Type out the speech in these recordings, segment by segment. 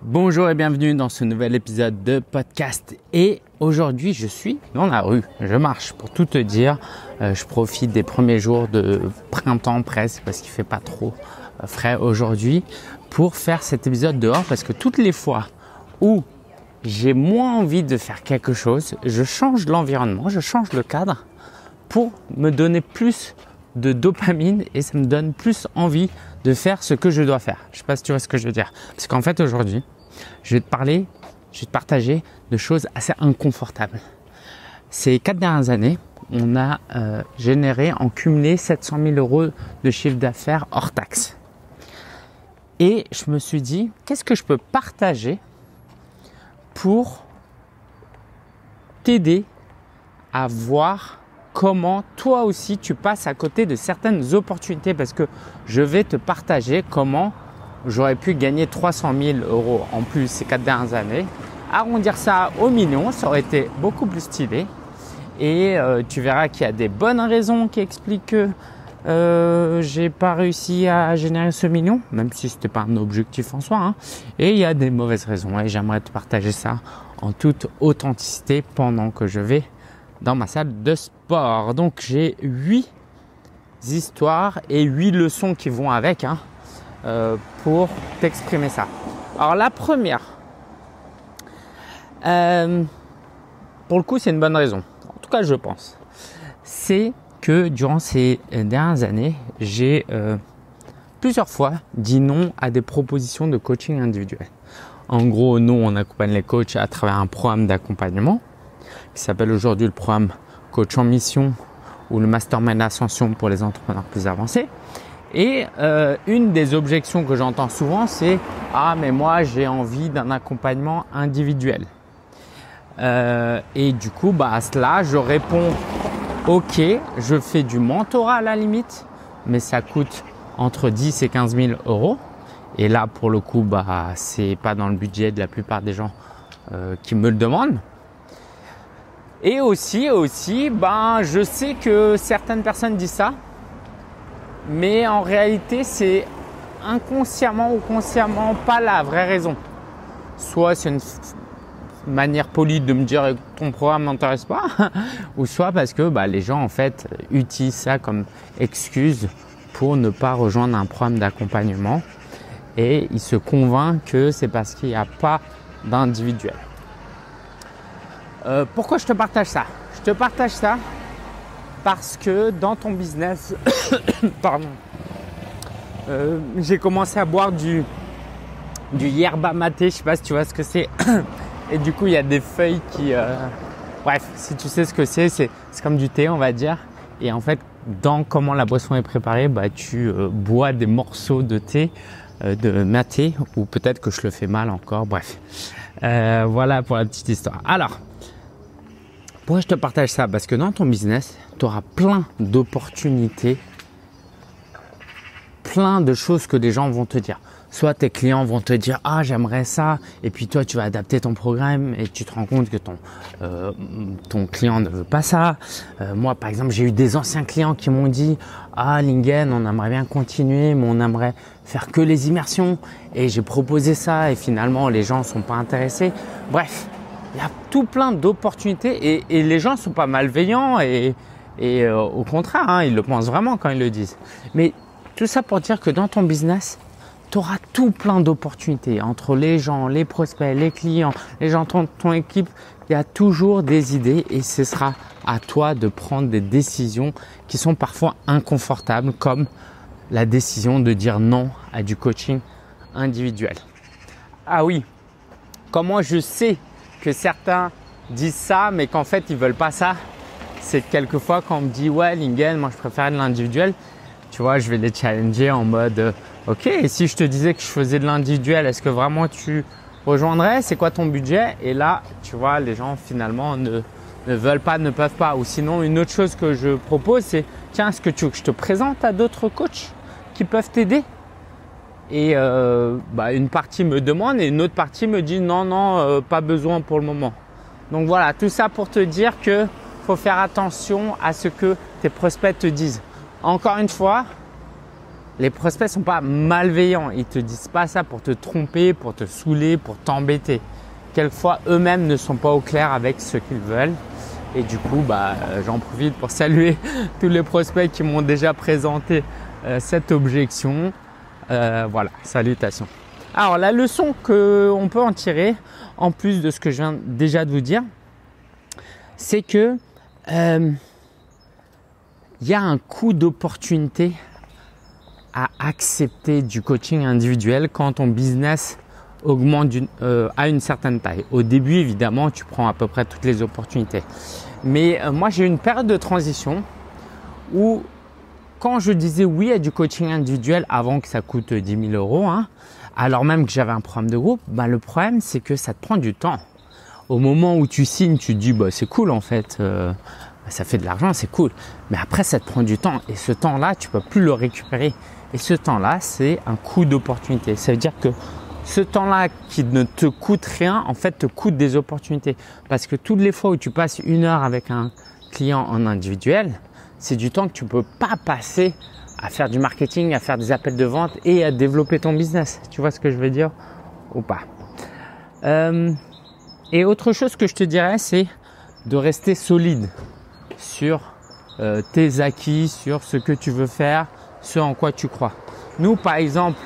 Bonjour et bienvenue dans ce nouvel épisode de podcast. Et aujourd'hui, je suis dans la rue. Je marche pour tout te dire. Je profite des premiers jours de printemps presque parce qu'il fait pas trop frais aujourd'hui pour faire cet épisode dehors parce que toutes les fois où j'ai moins envie de faire quelque chose, je change l'environnement, je change le cadre pour me donner plus de dopamine et ça me donne plus envie de faire ce que je dois faire. Je sais pas si tu vois ce que je veux dire. Parce qu'en fait aujourd'hui, je vais te partager de choses assez inconfortables. Ces 4 dernières années, on a généré en cumulé 700 000 euros de chiffre d'affaires hors taxe. Et je me suis dit, qu'est-ce que je peux partager pour t'aider à voir comment toi aussi tu passes à côté de certaines opportunités, parce que je vais te partager comment j'aurais pu gagner 300 000 euros en plus ces 4 dernières années. Arrondir ça au million, ça aurait été beaucoup plus stylé. Et tu verras qu'il y a des bonnes raisons qui expliquent que j'ai pas réussi à générer ce million, même si c'était pas un objectif en soi, hein. Et il y a des mauvaises raisons et j'aimerais te partager ça en toute authenticité pendant que je vais dans ma salle de sport. Donc j'ai 8 histoires et 8 leçons qui vont avec, hein, pour t'exprimer ça. Alors la première, pour le coup c'est une bonne raison, en tout cas je pense, c'est que durant ces dernières années, j'ai plusieurs fois dit non à des propositions de coaching individuel. En gros, nous on accompagne les coachs à travers un programme d'accompagnement qui s'appelle aujourd'hui le programme Coach en Mission ou le Mastermind Ascension pour les entrepreneurs plus avancés. Et une des objections que j'entends souvent, c'est « Ah, mais moi, j'ai envie d'un accompagnement individuel. » Et du coup, à cela, je réponds « Ok, je fais du mentorat à la limite, mais ça coûte entre 10 et 15 000 euros. » Et là, pour le coup, c'est pas dans le budget de la plupart des gens qui me le demandent. Et aussi, je sais que certaines personnes disent ça, mais en réalité, c'est inconsciemment ou consciemment pas la vraie raison. Soit c'est une manière polie de me dire que ton programme m'intéresse pas, ou soit parce que les gens en fait utilisent ça comme excuse pour ne pas rejoindre un programme d'accompagnement et ils se convainquent que c'est parce qu'il n'y a pas d'individuel. Pourquoi je te partage ça? Je te partage ça parce que dans ton business, j'ai commencé à boire du yerba maté, je sais pas si tu vois ce que c'est. Et du coup, il y a des feuilles qui… Bref, si tu sais ce que c'est comme du thé, on va dire. Et en fait, dans comment la boisson est préparée, tu bois des morceaux de thé, de maté, ou peut-être que je le fais mal encore. Bref, voilà pour la petite histoire. Alors, pourquoi je te partage ça? Parce que dans ton business, tu auras plein d'opportunités, plein de choses que des gens vont te dire. Soit tes clients vont te dire « Ah, j'aimerais ça » et puis toi, tu vas adapter ton programme et tu te rends compte que ton client ne veut pas ça. Moi, par exemple, j'ai eu des anciens clients qui m'ont dit « Ah, Lingen, on aimerait bien continuer, mais on aimerait faire que les immersions. » Et j'ai proposé ça et finalement, les gens ne sont pas intéressés. Bref. Il y a tout plein d'opportunités et les gens ne sont pas malveillants et au contraire, hein, ils le pensent vraiment quand ils le disent. Mais tout ça pour dire que dans ton business, tu auras tout plein d'opportunités entre les gens, les prospects, les clients, les gens de ton équipe. Il y a toujours des idées et ce sera à toi de prendre des décisions qui sont parfois inconfortables, comme la décision de dire non à du coaching individuel. Ah oui, comment je sais que certains disent ça, mais qu'en fait, ils veulent pas ça. C'est que quelquefois, quand on me dit « Ouais, Lingen, moi, je préfère de l'individuel », tu vois, je vais les challenger en mode « Ok, et si je te disais que je faisais de l'individuel, est-ce que vraiment tu rejoindrais? C'est quoi ton budget ?» Et là, tu vois, les gens, finalement, ne veulent pas, ne peuvent pas. Ou sinon, une autre chose que je propose, c'est « Tiens, est-ce que tu veux que je te présente à d'autres coachs qui peuvent t'aider ?» Et une partie me demande et une autre partie me dit non, pas besoin pour le moment. Donc voilà, tout ça pour te dire que faut faire attention à ce que tes prospects te disent. Encore une fois, les prospects sont pas malveillants. Ils te disent pas ça pour te tromper, pour te saouler, pour t'embêter. Quelquefois, eux-mêmes ne sont pas au clair avec ce qu'ils veulent. Et du coup, j'en profite pour saluer tous les prospects qui m'ont déjà présenté cette objection. Voilà, salutations. Alors, la leçon qu'on peut en tirer, en plus de ce que je viens déjà de vous dire, c'est que il y a un coût d'opportunité à accepter du coaching individuel quand ton business augmente à une certaine taille. Au début, évidemment, tu prends à peu près toutes les opportunités. Mais moi, j'ai eu une période de transition où quand je disais oui à du coaching individuel avant que ça coûte 10 000 €, alors même que j'avais un programme de groupe, le problème, c'est que ça te prend du temps. Au moment où tu signes, tu te dis c'est cool en fait, ça fait de l'argent, c'est cool. Mais après, ça te prend du temps et ce temps-là, tu ne peux plus le récupérer. Et ce temps-là, c'est un coût d'opportunité. Ça veut dire que ce temps-là qui ne te coûte rien, en fait, te coûte des opportunités. Parce que toutes les fois où tu passes 1 heure avec un client en individuel, c'est du temps que tu ne peux pas passer à faire du marketing, à faire des appels de vente et à développer ton business. Tu vois ce que je veux dire ou pas? Et autre chose que je te dirais, c'est de rester solide sur tes acquis, sur ce que tu veux faire, ce en quoi tu crois. Nous, par exemple,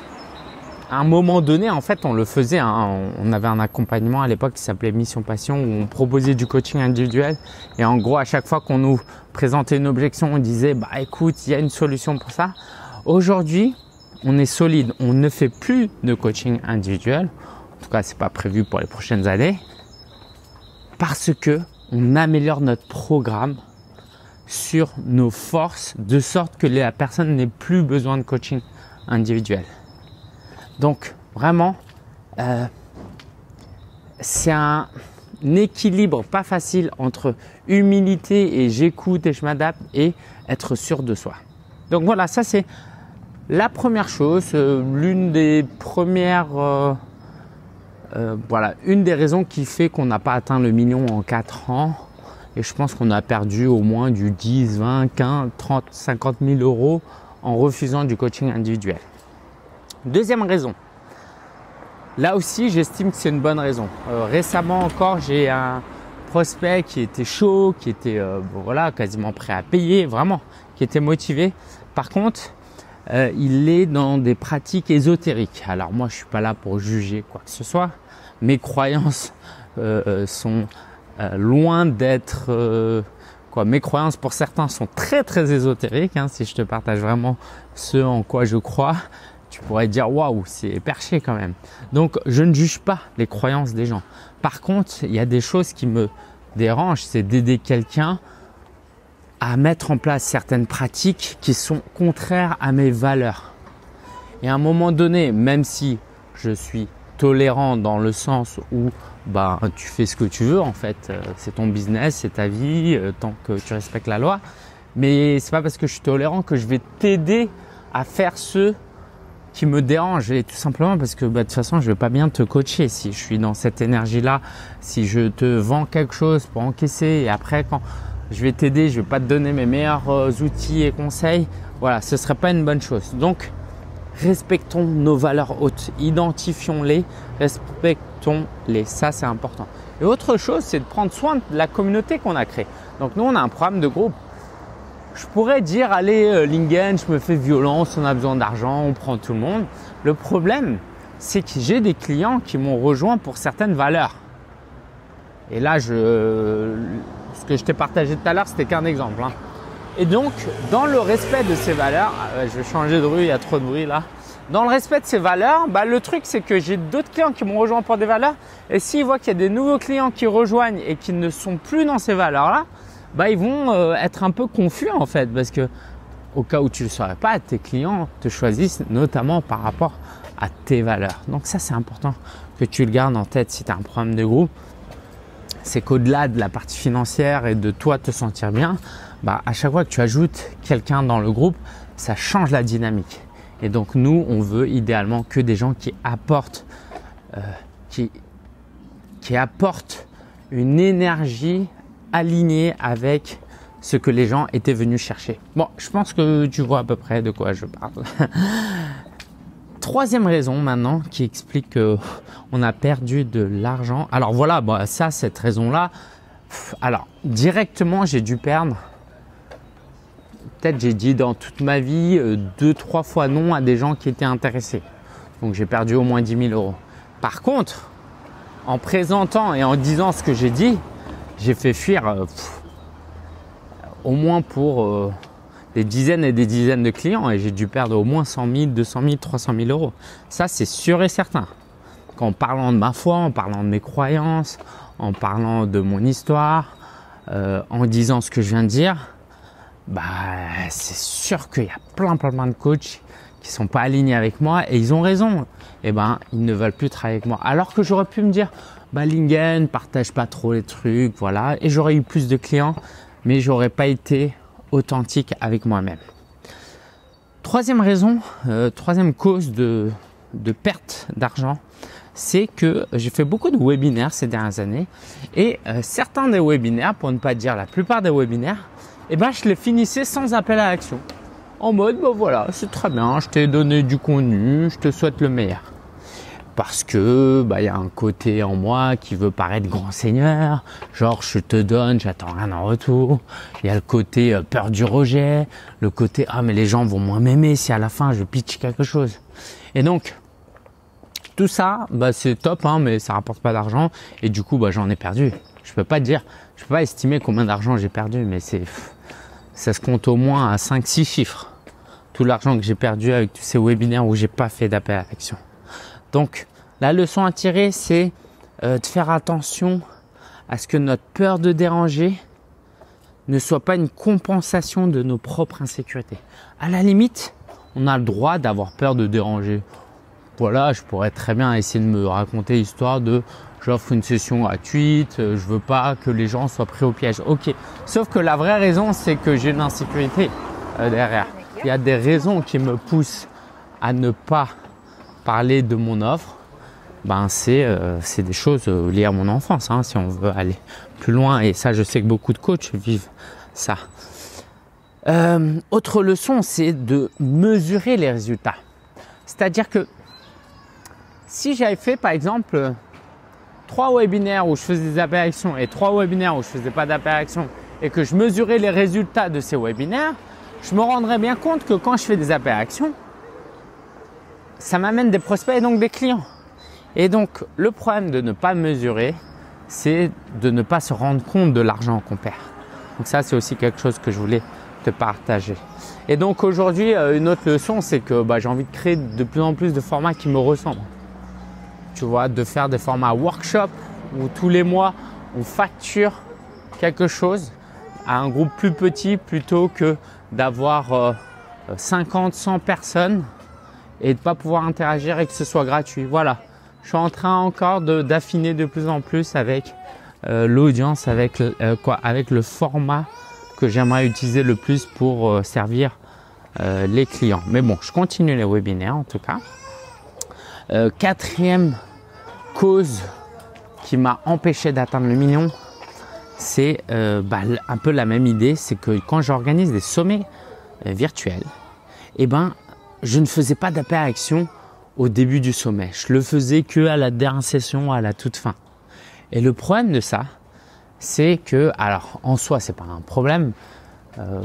à un moment donné, en fait, on le faisait. On avait un accompagnement à l'époque qui s'appelait Mission Passion où on proposait du coaching individuel. Et en gros, à chaque fois qu'on nous présentait une objection, on disait écoute, il y a une solution pour ça. Aujourd'hui, on est solide. On ne fait plus de coaching individuel. En tout cas, c'est pas prévu pour les prochaines années parce que on améliore notre programme sur nos forces de sorte que la personne n'ait plus besoin de coaching individuel. Donc vraiment, c'est un équilibre pas facile entre humilité et j'écoute et je m'adapte et être sûr de soi. Donc voilà, ça c'est la première chose, l'une des premières, une des raisons qui fait qu'on n'a pas atteint le million en 4 ans. Et je pense qu'on a perdu au moins du 10, 20, 15, 30, 50 000 € en refusant du coaching individuel. Deuxième raison. Là aussi, j'estime que c'est une bonne raison. Récemment encore, j'ai un prospect qui était chaud, qui était quasiment prêt à payer, vraiment, qui était motivé. Par contre, il est dans des pratiques ésotériques. Alors moi, je suis pas là pour juger quoi que ce soit. Mes croyances sont loin d'être mes croyances pour certains sont très très ésotériques. Si je te partage vraiment ce en quoi je crois, tu pourrais dire waouh, c'est perché quand même. Donc je ne juge pas les croyances des gens. Par contre, il y a des choses qui me dérangent, c'est d'aider quelqu'un à mettre en place certaines pratiques qui sont contraires à mes valeurs. Et à un moment donné, même si je suis tolérant dans le sens où tu fais ce que tu veux en fait, c'est ton business, c'est ta vie, tant que tu respectes la loi. Mais c'est pas parce que je suis tolérant que je vais t'aider à faire ce qui me dérange, et tout simplement parce que de toute façon je vais pas bien te coacher si je suis dans cette énergie-là, si je te vends quelque chose pour encaisser et après quand je vais t'aider, je vais pas te donner mes meilleurs outils et conseils. Voilà, ce serait pas une bonne chose. Donc respectons nos valeurs hautes, identifions-les, respectons-les, ça c'est important. Et autre chose, c'est de prendre soin de la communauté qu'on a créée. Donc nous, on a un programme de groupe. Je pourrais dire, allez, Lingen, je me fais violence, on a besoin d'argent, on prend tout le monde. Le problème, c'est que j'ai des clients qui m'ont rejoint pour certaines valeurs. Et là, ce que je t'ai partagé tout à l'heure, c'était qu'un exemple. Et donc, dans le respect de ces valeurs, je vais changer de rue, il y a trop de bruit là. Dans le respect de ces valeurs, le truc c'est que j'ai d'autres clients qui m'ont rejoint pour des valeurs. Et s'ils voient qu'il y a des nouveaux clients qui rejoignent et qui ne sont plus dans ces valeurs-là, ils vont être un peu confus en fait. Parce que au cas où tu ne le saurais pas, tes clients te choisissent notamment par rapport à tes valeurs. Donc ça, c'est important que tu le gardes en tête si tu as un programme de groupe. C'est qu'au-delà de la partie financière et de toi te sentir bien, à chaque fois que tu ajoutes quelqu'un dans le groupe, ça change la dynamique. Et donc nous, on veut idéalement que des gens qui apportent, qui apportent une énergie alignée avec ce que les gens étaient venus chercher. Bon, je pense que tu vois à peu près de quoi je parle. Troisième raison maintenant qui explique qu'on a perdu de l'argent. Alors voilà, bah, cette raison-là, alors directement j'ai dû perdre, peut-être j'ai dit dans toute ma vie 2-3 fois non à des gens qui étaient intéressés. Donc j'ai perdu au moins 10 000 euros. Par contre, en présentant et en disant ce que j'ai dit, j'ai fait fuir au moins pour des dizaines et des dizaines de clients et j'ai dû perdre au moins 100 000, 200 000, 300 000 euros. Ça, c'est sûr et certain. En parlant de ma foi, en parlant de mes croyances, en parlant de mon histoire, en disant ce que je viens de dire, bah, c'est sûr qu'il y a plein de coachs qui sont pas alignés avec moi et ils ont raison. Et ben, ils ne veulent plus travailler avec moi. Alors que j'aurais pu me dire, bah, Lingen, partage pas trop les trucs, voilà. Et j'aurais eu plus de clients, mais j'aurais pas été authentique avec moi-même. Troisième raison, troisième cause de perte d'argent, c'est que j'ai fait beaucoup de webinaires ces dernières années et certains des webinaires, pour ne pas dire la plupart des webinaires, je les finissais sans appel à l'action. En mode, bah voilà, c'est très bien, je t'ai donné du contenu, je te souhaite le meilleur. Parce que y a un côté en moi qui veut paraître grand seigneur, genre je te donne, j'attends rien en retour. Il y a le côté peur du rejet, le côté mais les gens vont moins m'aimer si à la fin je pitch quelque chose. Et donc tout ça, c'est top, mais ça rapporte pas d'argent et du coup j'en ai perdu. Je peux pas estimer combien d'argent j'ai perdu, mais ça se compte au moins à 5-6 chiffres. Tout l'argent que j'ai perdu avec tous ces webinaires où j'ai pas fait d'appel à l'action. Donc, la leçon à tirer, c'est de faire attention à ce que notre peur de déranger ne soit pas une compensation de nos propres insécurités. À la limite, on a le droit d'avoir peur de déranger. Voilà, je pourrais très bien essayer de me raconter l'histoire de j'offre une session gratuite, je veux pas que les gens soient pris au piège. Ok, sauf que la vraie raison, c'est que j'ai une insécurité derrière. Il y a des raisons qui me poussent à ne pas parler de mon offre, c'est des choses liées à mon enfance, si on veut aller plus loin. Et ça, je sais que beaucoup de coachs vivent ça. Autre leçon, c'est de mesurer les résultats. C'est-à-dire que si j'avais fait, par exemple, 3 webinaires où je faisais des appels à l'action et 3 webinaires où je faisais pas d'appels à l'action et que je mesurais les résultats de ces webinaires, je me rendrais bien compte que quand je fais des appels à l'action, ça m'amène des prospects et donc des clients. Et donc, le problème de ne pas mesurer, c'est de ne pas se rendre compte de l'argent qu'on perd. Donc ça, c'est aussi quelque chose que je voulais te partager. Et donc aujourd'hui, une autre leçon, c'est que j'ai envie de créer de plus en plus de formats qui me ressemblent. Tu vois, de faire des formats workshop où tous les mois, on facture quelque chose à un groupe plus petit plutôt que d'avoir 50, 100 personnes et de ne pas pouvoir interagir et que ce soit gratuit. Voilà, je suis en train encore d'affiner de plus en plus avec l'audience, avec le format que j'aimerais utiliser le plus pour servir les clients. Mais bon, je continue les webinaires en tout cas. Quatrième cause qui m'a empêché d'atteindre le million, c'est un peu la même idée, c'est que quand j'organise des sommets virtuels, je ne faisais pas d'appel à action au début du sommet. Je le faisais que à la dernière session, à la toute fin. Et le problème de ça, c'est que, alors en soi, c'est pas un problème,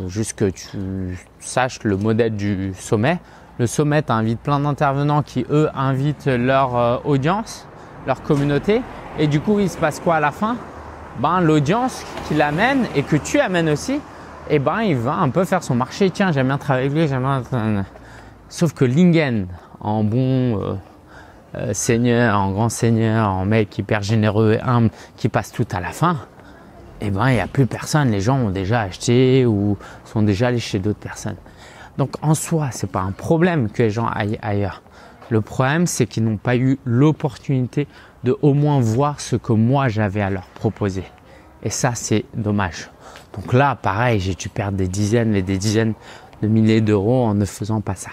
juste que tu saches le modèle du sommet. Le sommet t'invite plein d'intervenants qui, eux, invitent leur audience, leur communauté. Et du coup, il se passe quoi à la fin ? L'audience qui l'amène et que tu amènes aussi, il va un peu faire son marché. Tiens, j'aime bien travailler avec lui, j'aime bien… Sauf que Lingen, en bon seigneur, en grand seigneur, en mec hyper généreux et humble, qui passe tout à la fin, il n'y a plus personne. Les gens ont déjà acheté ou sont déjà allés chez d'autres personnes. Donc en soi, ce n'est pas un problème que les gens aillent ailleurs. Le problème, c'est qu'ils n'ont pas eu l'opportunité de au moins voir ce que moi j'avais à leur proposer. Et ça, c'est dommage. Donc là, pareil, j'ai dû perdre des dizaines et des dizaines de milliers d'euros en ne faisant pas ça.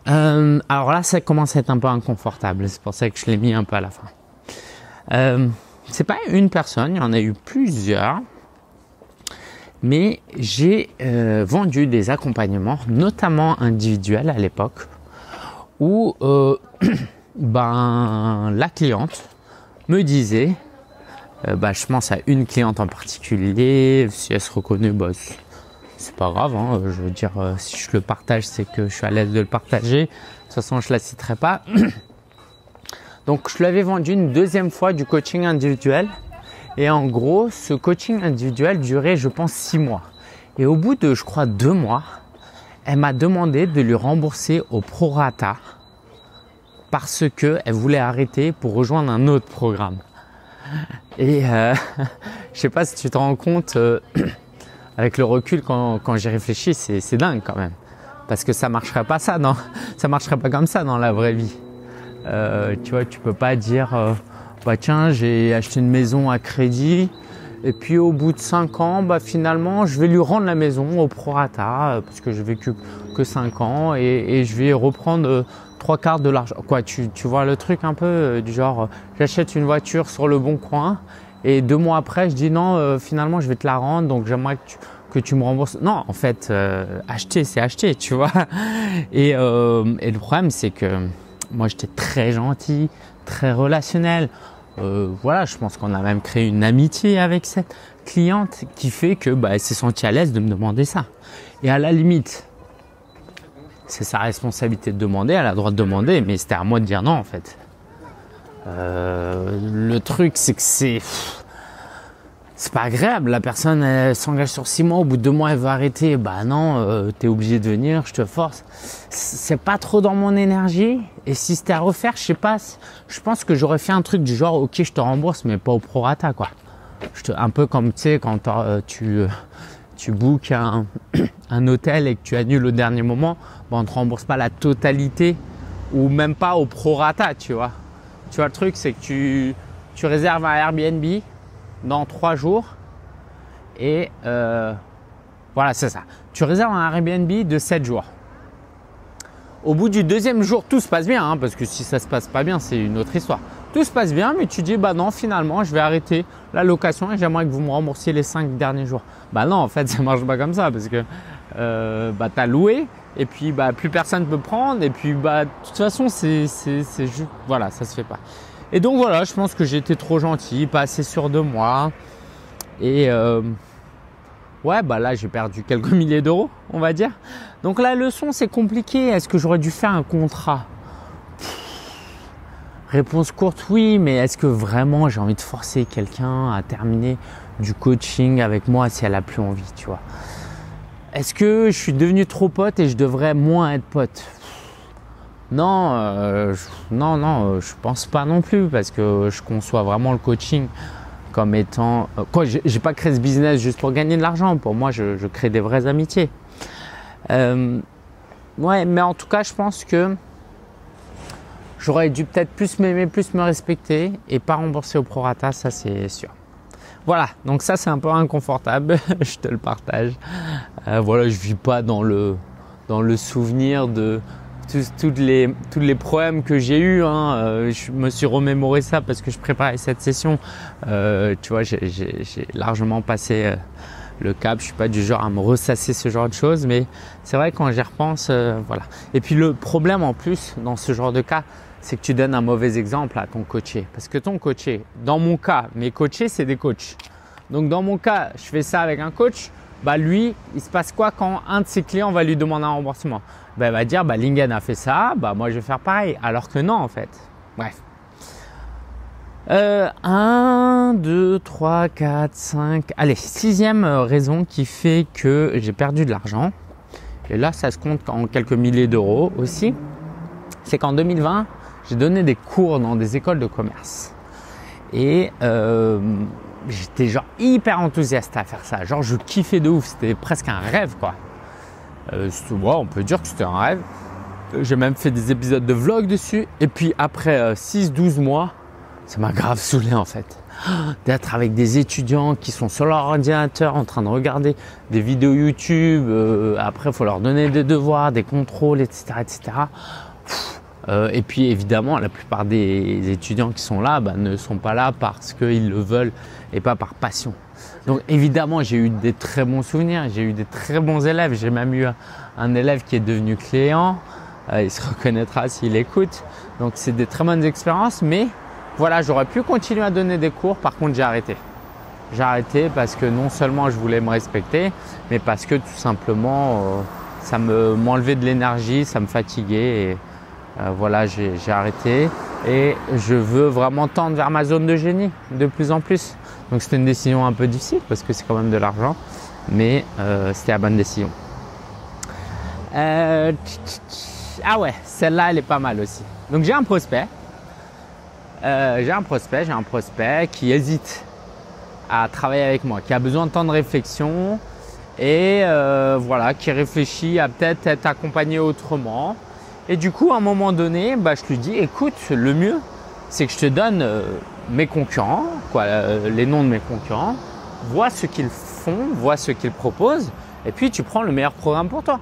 Alors là, ça commence à être un peu inconfortable. C'est pour ça que je l'ai mis un peu à la fin. C'est pas une personne, il y en a eu plusieurs Mais j'ai vendu des accompagnements, notamment individuels à l'époque, où la cliente me disait, je pense à une cliente en particulier, si elle se reconnaît, c'est pas grave, hein, je veux dire, si je le partage, c'est que je suis à l'aise de le partager. De toute façon, je la citerai pas. Donc, je lui avais vendu une deuxième fois du coaching individuel. Et en gros, ce coaching individuel durait, je pense, 6 mois. Et au bout de, je crois, 2 mois, elle m'a demandé de lui rembourser au prorata parce qu'elle voulait arrêter pour rejoindre un autre programme. Et je sais pas si tu te rends compte, avec le recul, quand j'y réfléchis, c'est dingue quand même. Parce que ça marcherait pas ça marcherait pas comme ça dans la vraie vie. Tu vois, tu peux pas dire tiens, j'ai acheté une maison à crédit et puis au bout de 5 ans, finalement, je vais lui rendre la maison au prorata parce que j'ai vécu que 5 ans et je vais reprendre 3/4 de l'argent. Quoi, tu vois le truc un peu du genre, j'achète une voiture sur le bon coin et 2 mois après, je dis non, finalement, je vais te la rendre, donc j'aimerais que tu me rembourses. Non, en fait, acheter, c'est acheter, tu vois. Et le problème, c'est que moi, j'étais très gentil, très relationnel. Je pense qu'on a même créé une amitié avec cette cliente qui fait que elle s'est sentie à l'aise de me demander ça. Et à la limite, c'est sa responsabilité de demander, elle a le droit de demander, mais c'était à moi de dire non en fait. Le truc, c'est que c'est pas agréable. La personne, elle s'engage sur 6 mois, au bout de 2 mois, elle va arrêter. Non, t'es obligé de venir, je te force. C'est pas trop dans mon énergie. Et si c'était à refaire, je sais pas. Je pense que j'aurais fait un truc du genre, ok, je te rembourse, mais pas au prorata, quoi. Un peu comme, tu sais, quand tu bookes un hôtel et que tu annules au dernier moment, on te rembourse pas la totalité ou même pas au prorata, tu vois. Tu vois, le truc, c'est que tu réserves un Airbnb dans 3 jours et voilà, c'est ça. Tu réserves un Airbnb de 7 jours. Au bout du 2e jour, tout se passe bien, hein, parce que si ça se passe pas bien, c'est une autre histoire. Tout se passe bien, mais tu dis non, finalement, je vais arrêter la location et j'aimerais que vous me remboursiez les 5 derniers jours. Non, en fait, ça marche pas comme ça parce que tu as loué et puis plus personne peut prendre et puis de toute façon, c'est juste, voilà, ça se fait pas. Et donc voilà, je pense que j'ai été trop gentil, pas assez sûr de moi. Et là j'ai perdu quelques milliers d'euros, on va dire. Donc la leçon, c'est compliqué. Est-ce que j'aurais dû faire un contrat ? Réponse courte, oui, mais est-ce que vraiment j'ai envie de forcer quelqu'un à terminer du coaching avec moi si elle a plus envie, tu vois ? Est-ce que je suis devenu trop pote et je devrais moins être pote ? Non, je pense pas non plus parce que je conçois vraiment le coaching comme étant… j'ai pas créé ce business juste pour gagner de l'argent. Pour moi, je crée des vraies amitiés. Mais en tout cas, je pense que j'aurais dû peut-être plus m'aimer, plus me respecter et pas rembourser au prorata, ça c'est sûr. Voilà, donc ça c'est un peu inconfortable, je te le partage. Je vis pas dans le souvenir de tous les problèmes que j'ai eus. Je me suis remémoré ça parce que je préparais cette session. Tu vois, j'ai largement passé le cap. Je suis pas du genre à me ressasser ce genre de choses, mais c'est vrai quand j'y repense, voilà. Et puis le problème en plus dans ce genre de cas, c'est que tu donnes un mauvais exemple à ton coaché. Parce que ton coaché, dans mon cas, mes coachés, c'est des coachs. Donc dans mon cas, je fais ça avec un coach. Lui, il se passe quoi quand un de ses clients va lui demander un remboursement ? Il va dire, Lingen a fait ça, moi je vais faire pareil. Alors que non, en fait. Bref. 1, 2, 3, 4, 5… Allez, 6e raison qui fait que j'ai perdu de l'argent. Et là, ça se compte en quelques milliers d'euros aussi. C'est qu'en 2020, j'ai donné des cours dans des écoles de commerce. Et j'étais genre hyper enthousiaste à faire ça. Genre, je kiffais de ouf. C'était presque un rêve, quoi. On peut dire que c'était un rêve. J'ai même fait des épisodes de vlog dessus. Et puis après 6-12 mois, ça m'a grave saoulé en fait. D'être avec des étudiants qui sont sur leur ordinateur en train de regarder des vidéos YouTube. Après, il faut leur donner des devoirs, des contrôles, etc. etc. Et puis évidemment, la plupart des étudiants qui sont là ne sont pas là parce qu'ils le veulent et pas par passion. Donc évidemment, j'ai eu des très bons souvenirs, j'ai eu des très bons élèves. J'ai même eu un élève qui est devenu client. Il se reconnaîtra s'il écoute. Donc c'est des très bonnes expériences. Mais voilà, j'aurais pu continuer à donner des cours. Par contre, j'ai arrêté. J'ai arrêté parce que non seulement je voulais me respecter, mais parce que tout simplement, ça m'enlevait de l'énergie, ça me fatiguait. Et voilà, j'ai arrêté. Et je veux vraiment tendre vers ma zone de génie de plus en plus. Donc c'était une décision un peu difficile parce que c'est quand même de l'argent. Mais c'était la bonne décision. Ah ouais, celle-là, elle est pas mal aussi. Donc j'ai un prospect. J'ai un prospect qui hésite à travailler avec moi, qui a besoin de temps de réflexion et voilà, qui réfléchit à peut-être être accompagné autrement. Et du coup, à un moment donné, je lui dis, écoute, le mieux, c'est que je te donne mes concurrents, les noms de mes concurrents, vois ce qu'ils font, vois ce qu'ils proposent, et puis tu prends le meilleur programme pour toi.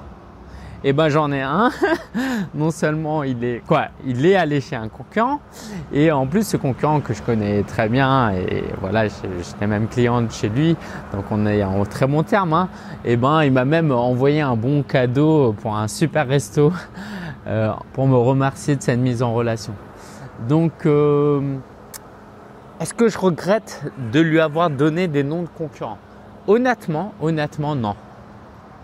Et j'en ai un. Non seulement il est allé chez un concurrent, et en plus ce concurrent que je connais très bien, et voilà, j'étais même cliente chez lui, donc on est en très bon terme. Et il m'a même envoyé un bon cadeau pour un super resto pour me remercier de cette mise en relation. Donc est-ce que je regrette de lui avoir donné des noms de concurrents? Honnêtement, non.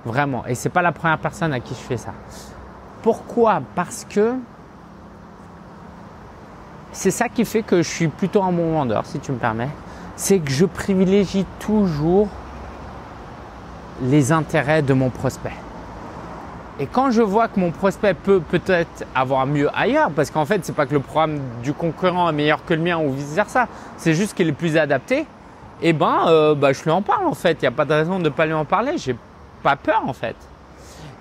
Vraiment. Et c'est pas la première personne à qui je fais ça. Pourquoi? Parce que c'est ça qui fait que je suis plutôt un bon vendeur, si tu me permets. C'est que je privilégie toujours les intérêts de mon prospect. Et quand je vois que mon prospect peut peut-être avoir mieux ailleurs, parce qu'en fait, c'est pas que le programme du concurrent est meilleur que le mien ou vice versa, c'est juste qu'il est plus adapté, et je lui en parle en fait. Il n'y a pas de raison de ne pas lui en parler. J'ai pas peur en fait.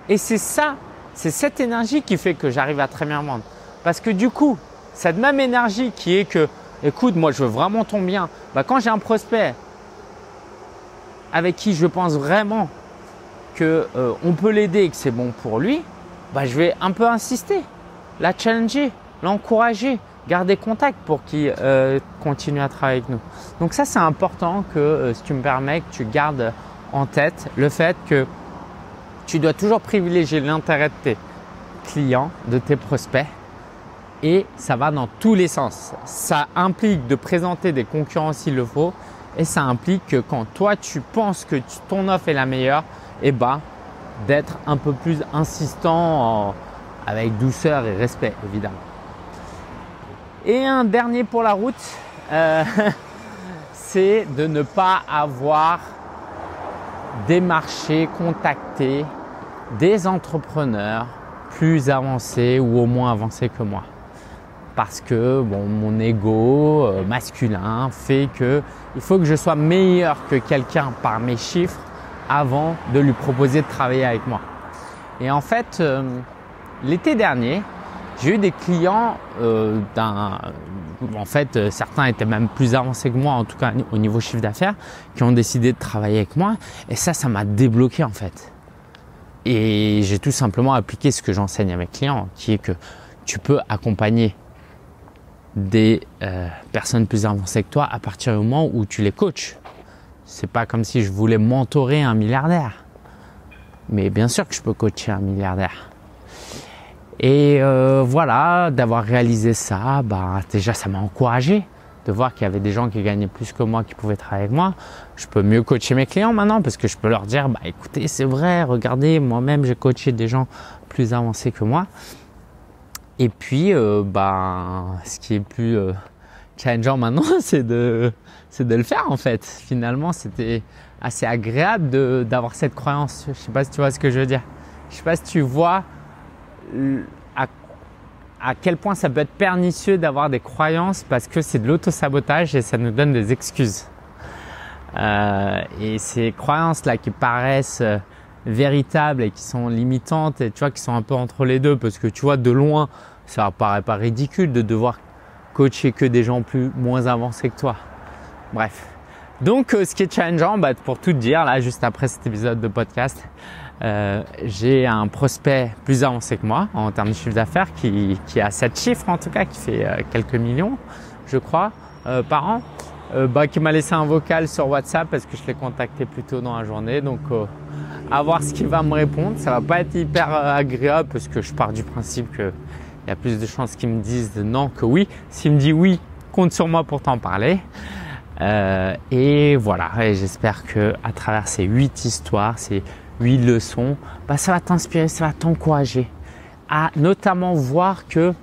Et c'est ça, c'est cette énergie qui fait que j'arrive à très bien vendre. Parce que du coup, cette même énergie qui est que, écoute, moi je veux vraiment ton bien. Quand j'ai un prospect avec qui je pense vraiment que on peut l'aider et que c'est bon pour lui, je vais un peu insister, la challenger, l'encourager, garder contact pour qu'il continue à travailler avec nous. Donc ça, c'est important que, si tu me permets, que tu gardes en tête le fait que tu dois toujours privilégier l'intérêt de tes clients, de tes prospects, et ça va dans tous les sens. Ça implique de présenter des concurrents s'il le faut, et ça implique que quand toi tu penses que ton offre est la meilleure, d'être un peu plus insistant avec douceur et respect évidemment. Et un dernier pour la route, c'est de ne pas avoir démarché, contacté des entrepreneurs plus avancés ou au moins avancés que moi. Parce que mon ego masculin fait que il faut que je sois meilleur que quelqu'un par mes chiffres avant de lui proposer de travailler avec moi. Et en fait, l'été dernier, j'ai eu des clients certains étaient même plus avancés que moi, en tout cas au niveau chiffre d'affaires, qui ont décidé de travailler avec moi. Et ça m'a débloqué en fait. Et j'ai tout simplement appliqué ce que j'enseigne à mes clients, qui est que tu peux accompagner des personnes plus avancées que toi à partir du moment où tu les coaches. C'est pas comme si je voulais mentorer un milliardaire. Mais bien sûr que je peux coacher un milliardaire. Et voilà, d'avoir réalisé ça, déjà ça m'a encouragé de voir qu'il y avait des gens qui gagnaient plus que moi qui pouvaient travailler avec moi. Je peux mieux coacher mes clients maintenant parce que je peux leur dire écoutez, c'est vrai, regardez, moi-même j'ai coaché des gens plus avancés que moi. Et puis ce qui est plus challengeant maintenant, c'est de le faire en fait. Finalement, c'était assez agréable d'avoir cette croyance. Je sais pas si tu vois ce que je veux dire. Je sais pas si tu vois à quel point ça peut être pernicieux d'avoir des croyances parce que c'est de l'auto-sabotage et ça nous donne des excuses. Et ces croyances-là qui paraissent véritables et qui sont limitantes et tu vois qui sont un peu entre les deux parce que tu vois de loin, ça paraît pas ridicule de devoir coacher que des gens moins avancés que toi. Bref. Donc ce qui est challengeant, pour tout te dire là juste après cet épisode de podcast, J'ai un prospect plus avancé que moi en termes de chiffre d'affaires qui a 7 chiffres en tout cas, qui fait quelques millions, je crois, par an, qui m'a laissé un vocal sur WhatsApp parce que je l'ai contacté plus tôt dans la journée. Donc, à voir ce qu'il va me répondre. Ça va pas être hyper agréable parce que je pars du principe qu'il y a plus de chances qu'il me dise non que oui. S'il me dit oui, compte sur moi pour t'en parler. Et voilà, et j'espère que à travers ces 8 histoires, ces 8 leçons, ça va t'inspirer, ça va t'encourager à notamment voir que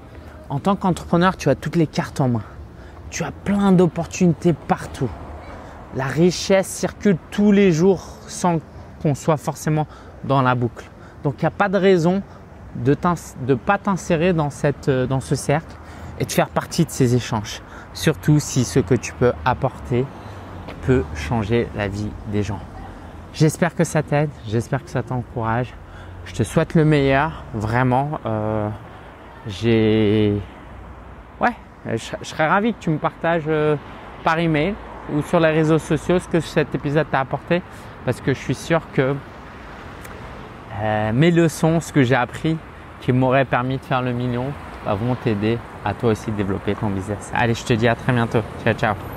en tant qu'entrepreneur, tu as toutes les cartes en main. Tu as plein d'opportunités partout. La richesse circule tous les jours sans qu'on soit forcément dans la boucle. Donc, il n'y a pas de raison de ne pas t'insérer dans ce cercle et de faire partie de ces échanges. Surtout si ce que tu peux apporter peut changer la vie des gens. J'espère que ça t'aide, j'espère que ça t'encourage. Je te souhaite le meilleur, vraiment. Je serais ravi que tu me partages par email ou sur les réseaux sociaux ce que cet épisode t'a apporté, parce que je suis sûr que mes leçons, ce que j'ai appris, qui m'auraient permis de faire le million, vont t'aider à toi aussi de développer ton business. Allez, je te dis à très bientôt. Ciao, ciao.